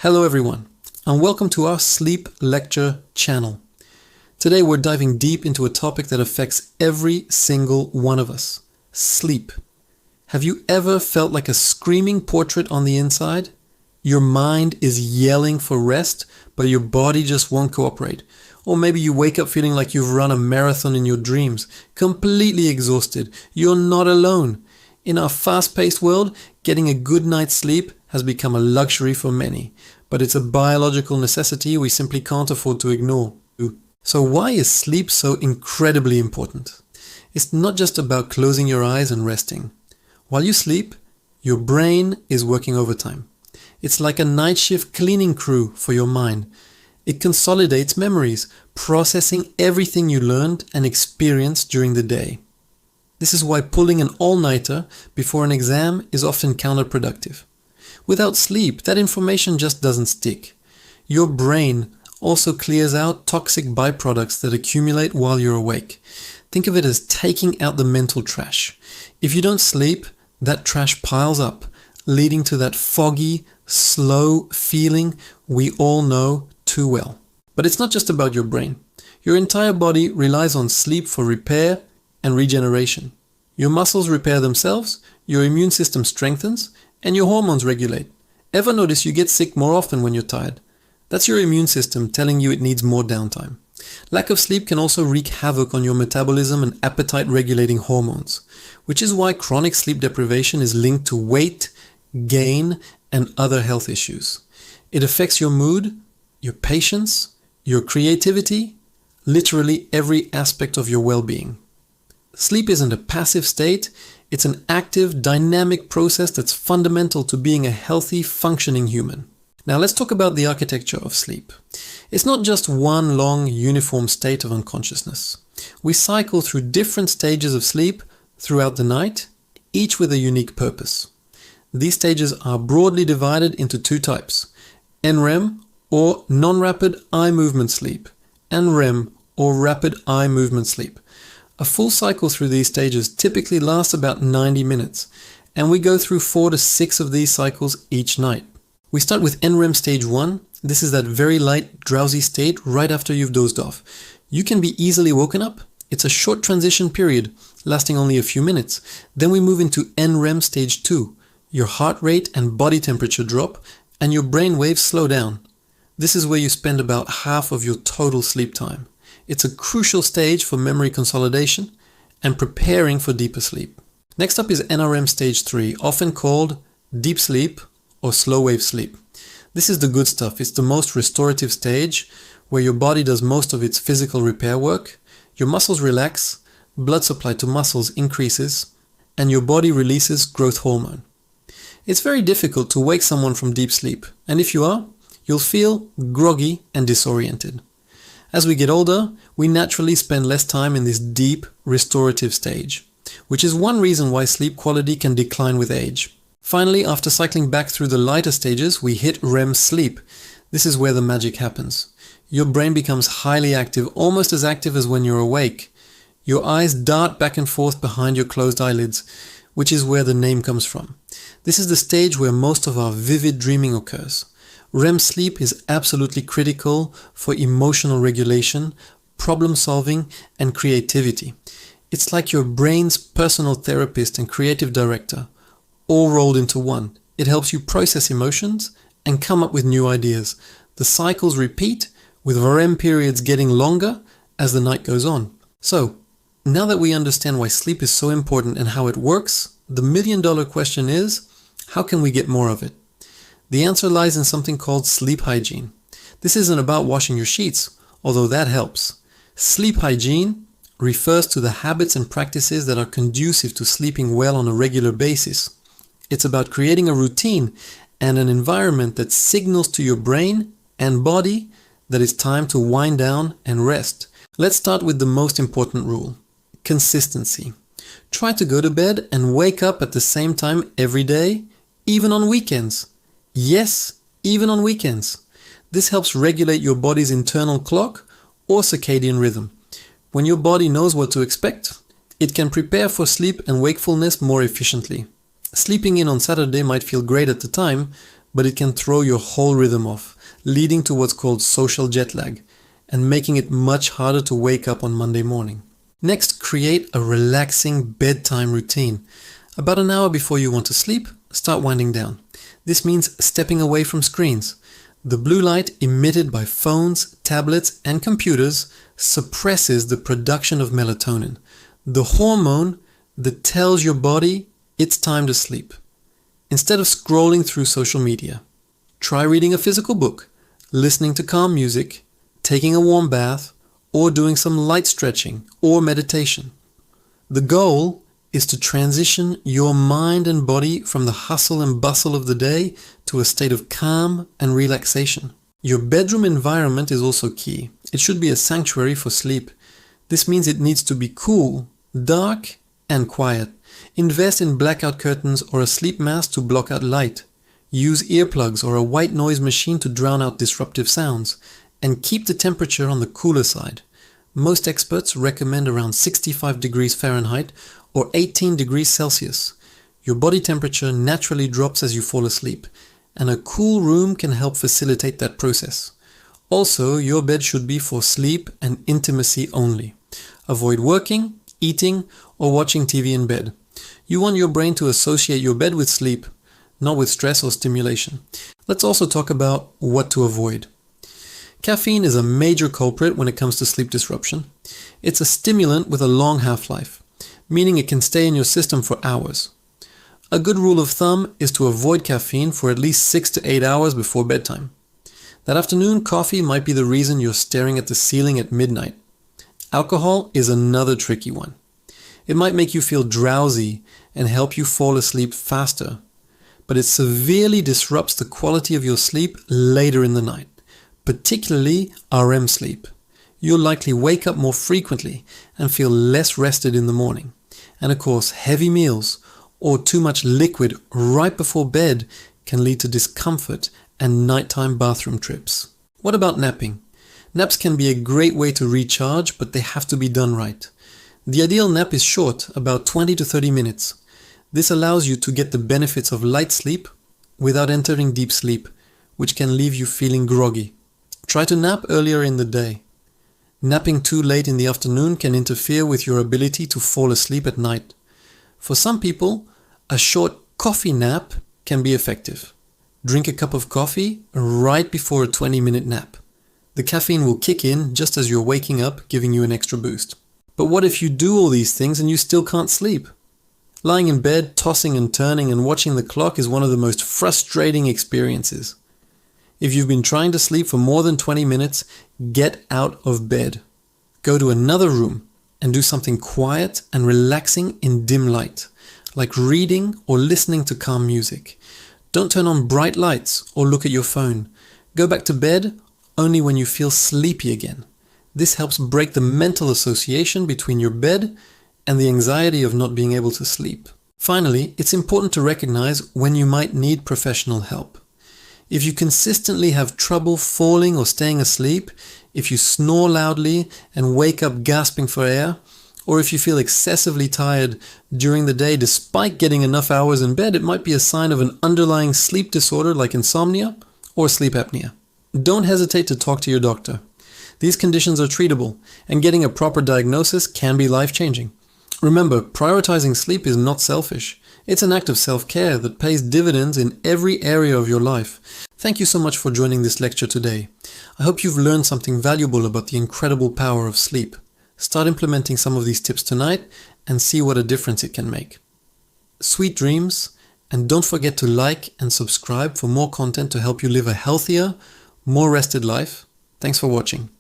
Hello everyone, and welcome to our Sleep Lecture channel. Today we're diving deep into a topic that affects every single one of us: sleep. Have you ever felt like a screaming portrait on the inside? Your mind is yelling for rest, but your body just won't cooperate. Or maybe you wake up feeling like you've run a marathon in your dreams, completely exhausted. You're not alone. In our fast-paced world, getting a good night's sleep has become a luxury for many, but it's a biological necessity we simply can't afford to ignore. So why is sleep so incredibly important? It's not just about closing your eyes and resting. While you sleep, your brain is working overtime. It's like a night shift cleaning crew for your mind. It consolidates memories, processing everything you learned and experienced during the day. This is why pulling an all-nighter before an exam is often counterproductive. Without sleep, that information just doesn't stick. Your brain also clears out toxic byproducts that accumulate while you're awake. Think of it as taking out the mental trash. If you don't sleep, that trash piles up, leading to that foggy, slow feeling we all know too well. But it's not just about your brain. Your entire body relies on sleep for repair and regeneration. Your muscles repair themselves, your immune system strengthens, and your hormones regulate. Ever notice you get sick more often when you're tired? That's your immune system telling you it needs more downtime. Lack of sleep can also wreak havoc on your metabolism and appetite regulating hormones, which is why chronic sleep deprivation is linked to weight gain and other health issues. It affects your mood, your patience, your creativity, literally every aspect of your well-being. Sleep isn't a passive state, it's an active, dynamic process that's fundamental to being a healthy, functioning human. Now let's talk about the architecture of sleep. It's not just one long, uniform state of unconsciousness. We cycle through different stages of sleep throughout the night, each with a unique purpose. These stages are broadly divided into two types: NREM, or non-rapid eye movement sleep, and REM, or rapid eye movement sleep. A full cycle through these stages typically lasts about 90 minutes, and we go through 4 to 6 of these cycles each night. We start with NREM stage 1. This is that very light, drowsy state right after you've dozed off. You can be easily woken up. It's a short transition period, lasting only a few minutes. Then we move into NREM stage 2. Your heart rate and body temperature drop, and your brain waves slow down. This is where you spend about half of your total sleep time. It's a crucial stage for memory consolidation and preparing for deeper sleep. Next up is NREM stage 3, often called deep sleep or slow wave sleep. This is the good stuff. It's the most restorative stage where your body does most of its physical repair work, your muscles relax, blood supply to muscles increases, and your body releases growth hormone. It's very difficult to wake someone from deep sleep, and if you are, you'll feel groggy and disoriented. As we get older, we naturally spend less time in this deep, restorative stage, which is one reason why sleep quality can decline with age. Finally, after cycling back through the lighter stages, we hit REM sleep. This is where the magic happens. Your brain becomes highly active, almost as active as when you're awake. Your eyes dart back and forth behind your closed eyelids, which is where the name comes from. This is the stage where most of our vivid dreaming occurs. REM sleep is absolutely critical for emotional regulation, problem solving, and creativity. It's like your brain's personal therapist and creative director, all rolled into one. It helps you process emotions and come up with new ideas. The cycles repeat, with REM periods getting longer as the night goes on. So, now that we understand why sleep is so important and how it works, the million-dollar question is, how can we get more of it? The answer lies in something called sleep hygiene. This isn't about washing your sheets, although that helps. Sleep hygiene refers to the habits and practices that are conducive to sleeping well on a regular basis. It's about creating a routine and an environment that signals to your brain and body that it's time to wind down and rest. Let's start with the most important rule: consistency. Try to go to bed and wake up at the same time every day, even on weekends. Yes, even on weekends. This helps regulate your body's internal clock or circadian rhythm. When your body knows what to expect, it can prepare for sleep and wakefulness more efficiently. Sleeping in on Saturday might feel great at the time, but it can throw your whole rhythm off, leading to what's called social jet lag, and making it much harder to wake up on Monday morning. Next, create a relaxing bedtime routine. About an hour before you want to sleep, start winding down. This means stepping away from screens. The blue light emitted by phones, tablets, and computers suppresses the production of melatonin, the hormone that tells your body it's time to sleep. Instead of scrolling through social media, try reading a physical book, listening to calm music, taking a warm bath, or doing some light stretching or meditation. The goal is to transition your mind and body from the hustle and bustle of the day to a state of calm and relaxation. Your bedroom environment is also key. It should be a sanctuary for sleep. This means it needs to be cool, dark, and quiet. Invest in blackout curtains or a sleep mask to block out light. Use earplugs or a white noise machine to drown out disruptive sounds. And keep the temperature on the cooler side. Most experts recommend around 65 degrees Fahrenheit or 18 degrees Celsius. Your body temperature naturally drops as you fall asleep, and a cool room can help facilitate that process. Also, your bed should be for sleep and intimacy only. Avoid working, eating, or watching TV in bed. You want your brain to associate your bed with sleep, not with stress or stimulation. Let's also talk about what to avoid. Caffeine is a major culprit when it comes to sleep disruption. It's a stimulant with a long half-life, meaning it can stay in your system for hours. A good rule of thumb is to avoid caffeine for at least 6 to 8 hours before bedtime. That afternoon coffee might be the reason you're staring at the ceiling at midnight. Alcohol is another tricky one. It might make you feel drowsy and help you fall asleep faster, but it severely disrupts the quality of your sleep later in the night, particularly REM sleep. You'll likely wake up more frequently and feel less rested in the morning. And of course, heavy meals or too much liquid right before bed can lead to discomfort and nighttime bathroom trips. What about napping? Naps can be a great way to recharge, but they have to be done right. The ideal nap is short, about 20 to 30 minutes. This allows you to get the benefits of light sleep without entering deep sleep, which can leave you feeling groggy. Try to nap earlier in the day. Napping too late in the afternoon can interfere with your ability to fall asleep at night. For some people, a short coffee nap can be effective. Drink a cup of coffee right before a 20-minute nap. The caffeine will kick in just as you're waking up, giving you an extra boost. But what if you do all these things and you still can't sleep? Lying in bed, tossing and turning and watching the clock is one of the most frustrating experiences. If you've been trying to sleep for more than 20 minutes, get out of bed. Go to another room and do something quiet and relaxing in dim light, like reading or listening to calm music. Don't turn on bright lights or look at your phone. Go back to bed only when you feel sleepy again. This helps break the mental association between your bed and the anxiety of not being able to sleep. Finally, it's important to recognize when you might need professional help. If you consistently have trouble falling or staying asleep, if you snore loudly and wake up gasping for air, or if you feel excessively tired during the day despite getting enough hours in bed, it might be a sign of an underlying sleep disorder like insomnia or sleep apnea. Don't hesitate to talk to your doctor. These conditions are treatable, and getting a proper diagnosis can be life-changing. Remember, prioritizing sleep is not selfish. It's an act of self-care that pays dividends in every area of your life. Thank you so much for joining this lecture today. I hope you've learned something valuable about the incredible power of sleep. Start implementing some of these tips tonight and see what a difference it can make. Sweet dreams, and don't forget to like and subscribe for more content to help you live a healthier, more rested life. Thanks for watching.